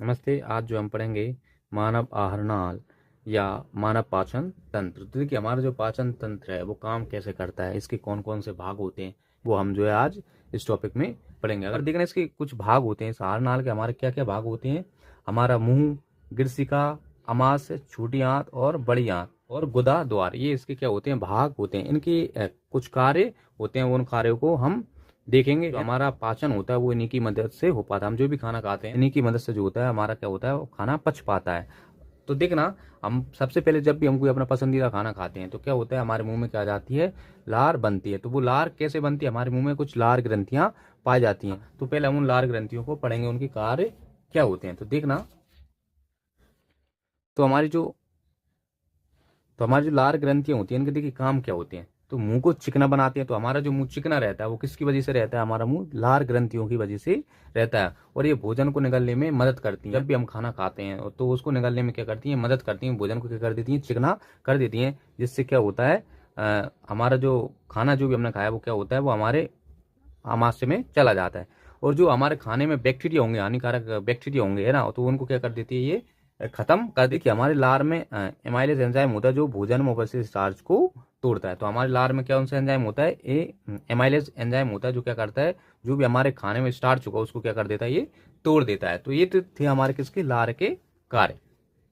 नमस्ते। आज जो हम पढ़ेंगे मानव आहार नाल या मानव पाचन तंत्र। तो देखिए हमारा जो पाचन तंत्र है वो काम कैसे करता है, इसके कौन कौन से भाग होते हैं वो हम जो है आज इस टॉपिक में पढ़ेंगे। अगर देखना इसके कुछ भाग होते हैं, इस आहार नाल के हमारे क्या क्या भाग होते हैं। हमारा मुंह, गिरसिका, अमाशय, छोटी आंत और बड़ी आंत और गुदा द्वार, ये इसके क्या होते हैं, भाग होते हैं। इनके कुछ कार्य होते हैं, उन कार्यों को हम देखेंगे। जो हमारा पाचन होता है वो इन्हीं की मदद से हो पाता है। हम जो भी खाना खाते हैं इन्हीं की मदद से जो होता है हमारा क्या होता है, वो खाना पच पाता है। तो देखना, हम सबसे पहले जब भी हम कोई अपना पसंदीदा खाना खाते हैं तो क्या होता है, हमारे मुंह में क्या जाती है, लार बनती है। तो वो लार कैसे बनती है, हमारे मुंह में कुछ लार ग्रंथियां पाई जाती हैं। तो पहले हम उन लार ग्रंथियों को पढ़ेंगे, उनके कार्य क्या होते हैं। तो देखना, तो हमारी जो लार ग्रंथियां होती हैं इनके देखिए काम क्या होते हैं। तो मुंह को चिकना बनाते हैं। तो हमारा जो मुंह चिकना रहता है वो किसकी वजह से रहता है, हमारा मुंह लार ग्रंथियों की वजह से रहता है। और ये भोजन को निगलने में मदद करती हैं। जब भी हम खाना खाते हैं तो उसको निगलने में क्या करती हैं, मदद करती हैं। भोजन को क्या कर देती हैं, चिकना कर देती हैं। जिससे क्या होता है, हमारा जो खाना जो भी हमने खाया वो क्या होता है, वो हमारे आमाशय में चला जाता है। और जो हमारे खाने में बैक्टीरिया होंगे, हानिकारक बैक्टीरिया होंगे, है ना, तो उनको क्या कर देती है, ये खत्म कर देती है। हमारे लार में एमाइलेज एंजाइम होता है जो भोजन में उपस्थित स्टार्च को तोड़ता है। तो हमारे लार में क्या उनसे एंजाइम होता है, एमाइलेज एंजाइम होता है जो क्या करता है, जो भी हमारे खाने में स्टार्च होगा उसको क्या कर देता है, ये तोड़ देता है। तो ये तो थे हमारे किसके, लार के कार्य।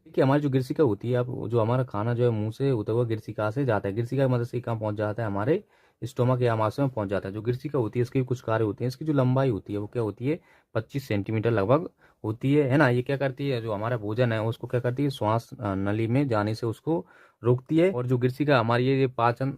देखिए हमारी जो गिरसिका होती है, अब जो हमारा खाना जो है मुंह से होता हुआ गिरसिका से जाता है, गिरसिका की मदद से कहाँ पहुंच जाता है, हमारे स्टोमक या आमाशय में पहुंच जाता है। जो गिरसिका होती है इसके भी कुछ कार्य होते हैं। इसकी जो लंबाई होती है वो क्या होती है, 25 सेंटीमीटर लगभग होती है ना। ये क्या करती है, जो हमारा भोजन है उसको क्या करती है, श्वास नली में जाने से उसको रोकती है। और जो गिरसिका हमारी ये पाचन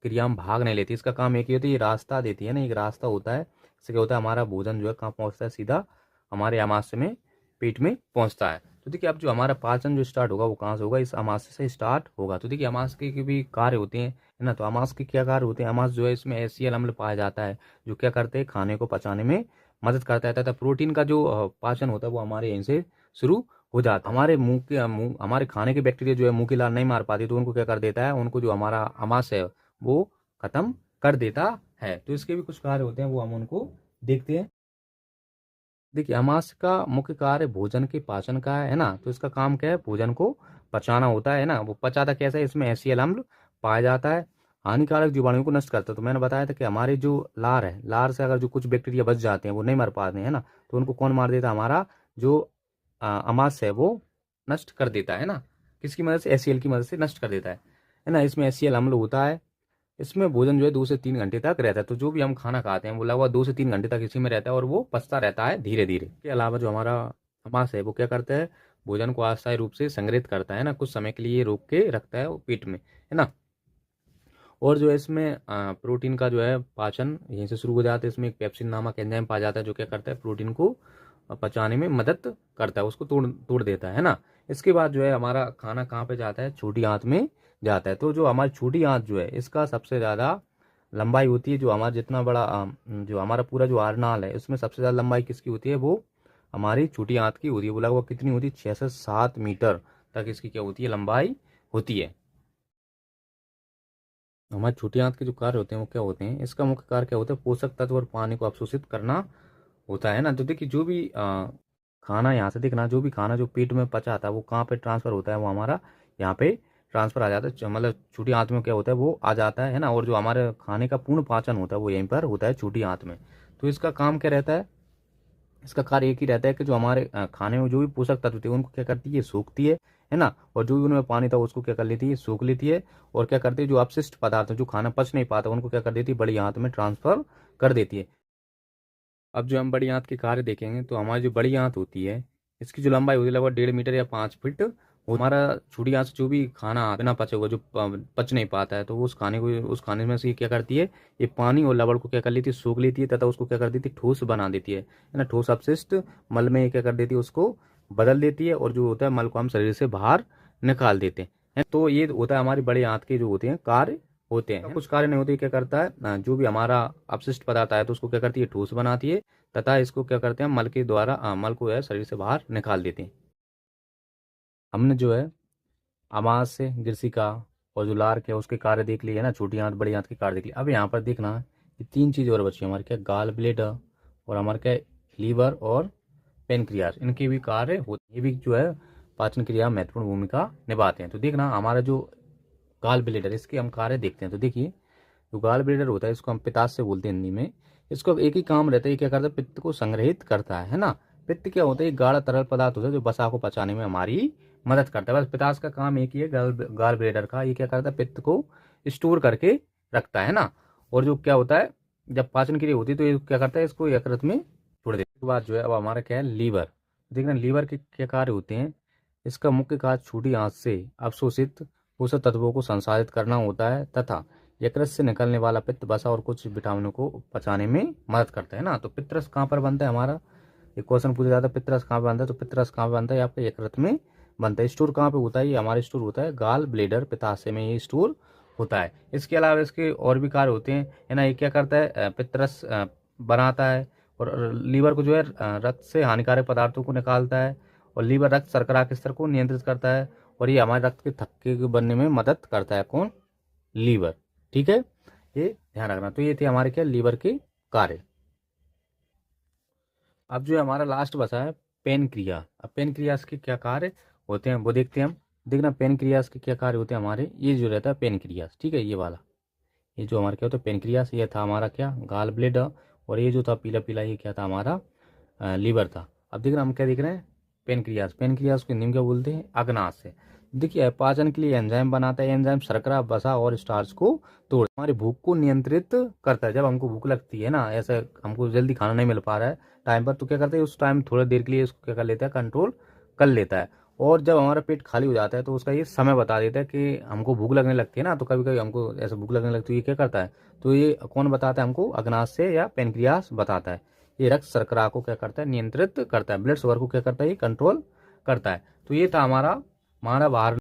क्रिया में भाग नहीं लेती। इसका काम एक ही होता है, ये रास्ता देती है ना, एक रास्ता होता है। इससे क्या होता है, हमारा भोजन जो है कहाँ पहुंचता है, सीधा हमारे आमाशय में, पेट में पहुंचता है। तो देखिए अब जो हमारा पाचन जो स्टार्ट होगा वो कहाँ से होगा, इस अमाशय से स्टार्ट होगा। तो देखिए अमाशय के भी कार्य होते हैं, है ना। तो अमाशय के क्या कार्य होते हैं, अमाशय जो है इसमें एसियल अम्ल पाया जाता है जो क्या करते हैं, खाने को पचाने में मदद करता है। तथा प्रोटीन का जो पाचन होता है वो हमारे यहीं से शुरू हो जाता है। हमारे मुंह हमारे खाने के बैक्टीरिया जो है मुंह की लार नहीं मार पाती, तो उनको क्या कर देता है, उनको जो हमारा अमाशय है वो खत्म कर देता है। तो इसके भी कुछ कार्य होते हैं, वो हम उनको देखते हैं। देखिए अमाशय का मुख्य कार्य भोजन के पाचन का है ना। तो इसका काम क्या है, भोजन को पचाना होता है ना। वो पचाता कैसे है, इसमें एसियल अम्ल पाया जाता है, हानिकारक जीवाणुओं को नष्ट करता है। तो मैंने बताया था कि हमारे जो लार है, लार से अगर जो कुछ बैक्टीरिया बच जाते हैं वो नहीं मर पाते हैं ना, तो उनको कौन मार देता है, हमारा जो अमाशय है वो नष्ट कर देता है ना। किसकी मदद से, एसीएल की मदद से नष्ट कर देता है ना। इसमें एसीएल अम्ल होता है। इसमें भोजन जो है 2 से 3 घंटे तक रहता है। तो जो भी हम खाना खाते हैं वो लगभग 2 से 3 घंटे तक इसी में रहता है और वो पचता रहता है धीरे धीरे। के अलावा जो हमारा अमाशय है वो क्या करता है, भोजन को अस्थायी रूप से संग्रहित करता है ना, कुछ समय के लिए रोक के रखता है वो पेट में, है ना। और जो है इसमें प्रोटीन का जो है पाचन यहीं से शुरू हो जाता है। इसमें एक पेप्सिन नामक एंजाइम पाया जाता है जो क्या करता है, प्रोटीन को पचाने में मदद करता है, उसको तोड़ तोड़ देता है ना। इसके बाद जो है हमारा खाना कहाँ पे जाता है, छोटी आंत में जाता है। तो जो हमारी छोटी आंत जो है इसका सबसे ज़्यादा लंबाई होती है। जो हमारा जितना बड़ा जो हमारा पूरा जो आरनाल है उसमें सबसे ज़्यादा लंबाई किसकी होती है, वो हमारी छोटी आंत की होती है। वो लगभग कितनी होती है, 6 से 7 मीटर तक इसकी क्या होती है, लंबाई होती है। हमारी छोटी आंत के जो कार्य होते हैं वो क्या होते हैं, इसका मुख्य कार्य क्या होता है, पोषक तत्व और पानी को अवशोषित करना होता है ना। तो देखिए जो भी खाना यहाँ से देखना, जो भी खाना जो पेट में पचा था वो कहाँ पे ट्रांसफर होता है, वो हमारा यहाँ पे ट्रांसफर आ जाता है। मतलब छोटी आंत में क्या होता है, वो आ जाता है ना। और जो हमारे खाने का पूर्ण पाचन होता है वो यहीं पर होता है, छोटी आंत में। तो इसका काम क्या रहता है, इसका कार्य एक ही रहता है कि जो हमारे खाने में जो भी पोषक तत्व थे उनको क्या करती है, सोखती है ना। और जो भी उनमें पानी था उसको क्या कर लेती है, सोख लेती है। और क्या करती है, जो अपशिष्ट पदार्थ जो खाना पच नहीं पाता उनको क्या कर देती है, बड़ी आंत में ट्रांसफर कर देती है। अब जो हम बड़ी आंत के कार्य देखेंगे, तो हमारी जो बड़ी आंत होती है इसकी जो लंबाई होती है लगभग 1.5 मीटर या 5 फीट। वो हमारा छोटी आंत से जो भी खाना बिना पचे हुआ जो पच नहीं पाता है, तो वो उस खाने में से क्या करती है, ये पानी और लवण को क्या कर लेती है, सोख लेती है। तथा उसको क्या कर देती है, ठोस बना देती है ना। ठोस अपशिष्ट मल में ये क्या कर देती है, उसको बदल देती है। और जो होता है मल को हम शरीर से बाहर निकाल देते हैं। तो ये होता है हमारी बड़ी आंत के जो होते हैं कार्य होते हैं। कुछ कार्य नहीं होते, क्या करता है, जो भी हमारा अपशिष्ट पदार्थ आया तो उसको क्या करती है, ठोस बनाती है। तथा इसको क्या करते हैं, मल के द्वारा मल को है शरीर से बाहर निकाल देते हैं। हमने जो है आमाशय, गिरसिका और जो लार के उसके कार्य देख लिए है ना, छोटी आंत बड़ी आंत के कार्य देख लिए। अब यहाँ पर देखना ये 3 चीज़ और बची हमारे, क्या गाल ब्लेडर और हमारे क्या लीवर और पेनक्रियास, इनके भी कार्य होते, ये भी जो है पाचन क्रिया में महत्वपूर्ण भूमिका निभाते हैं। तो देखना हमारा जो गाल ब्लेडर, इसके हम कार्य देखते हैं। तो देखिए जो गाल ब्लेडर होता है इसको हम पित्ताशय बोलते हैं हिंदी में। इसको एक ही काम रहता है, ये क्या करता है, पित्त को संग्रहित करता है ना। पित्त क्या होता है, एक गाढ़ा तरल पदार्थ होता है जो वसा को पचाने में हमारी मदद करता है। बस पित्ताशय का काम एक ही है, गाल ब्लेडर का, ये क्या करता है, पित्त को स्टोर करके रखता है ना। और जो क्या होता है, जब पाचन क्रिया होती है तो ये क्या करता है, इसको यकृत में छोड़ देता है। उसके बाद जो है अब हमारा क्या है, लीवर। देखना लीवर के क्या कार्य होते हैं। इसका मुख्य कार्य छोटी आंत से अवशोषित पोषक तत्वों को संसाधित करना होता है तथा यकृत से निकलने वाला पित्त वसा और कुछ विटामिनों को पचाने में मदद करता है ना। तो पित्तरस कहाँ पर बनता है हमारा, एक क्वेश्चन पूछा जाता है पित्तरस कहाँ पे बनता है, तो पित्तरस कहाँ पे बनता है, आपका यकृत में बनता है। स्टोर कहाँ पे होता है, ये हमारे स्टोर होता है गाल ब्लेडर पित्ताशय में, ये स्टोर होता है। इसके अलावा इसके और भी कार्य होते हैं, है ना। ये क्या करता है, पित्तरस बनाता है और लीवर को जो है रक्त से हानिकारक पदार्थों को निकालता है। और लीवर रक्त शर्करा के स्तर को नियंत्रित करता है और ये हमारे रक्त के थक्के बनने में मदद करता है। कौन, लीवर, ठीक है, ये ध्यान रखना। तो ये थे हमारे क्या, लीवर के कार्य। अब जो है हमारा लास्ट बचा है पेनक्रिया। अब पेनक्रियास के क्या कार्य होते हैं वो देखते हैं हम। देखना पेनक्रियास के क्या कार्य होते हैं हमारे, ये जो रहता है पेनक्रियास, ठीक है, ये वाला, ये जो हमारा क्या होता है पेनक्रियास, ये था हमारा क्या, गाल ब्लेडर। और ये जो था पीला पीला, ये क्या था हमारा, लीवर था। अब देखना हम क्या देख रहे हैं, पेनक्रियास। पेनक्रियास को हिंदी में क्या बोलते हैं, अग्नाशय। देखिए पाचन के लिए एंजाइम बनाता है, एंजाइम शर्करा वसा और स्टार्च को तोड़ हमारी भूख को नियंत्रित करता है। जब हमको भूख लगती है ना, ऐसा हमको जल्दी खाना नहीं मिल पा रहा है टाइम पर, तो क्या करता है उस टाइम थोड़ी देर के लिए इसको क्या कर लेता है, कंट्रोल कर लेता है। और जब हमारा पेट खाली हो जाता है तो उसका ये समय बता देता है कि हमको भूख लगने लगती है ना। तो कभी कभी हमको ऐसे भूख लगने लगती है, ये क्या करता है, तो ये कौन बताता है हमको, अग्नाशय या पेनक्रियास बताता है। ये रक्त शर्करा को क्या करता है, नियंत्रित करता है, ब्लड शुगर को क्या करता है, ये कंट्रोल करता है। तो ये था हमारा बाहर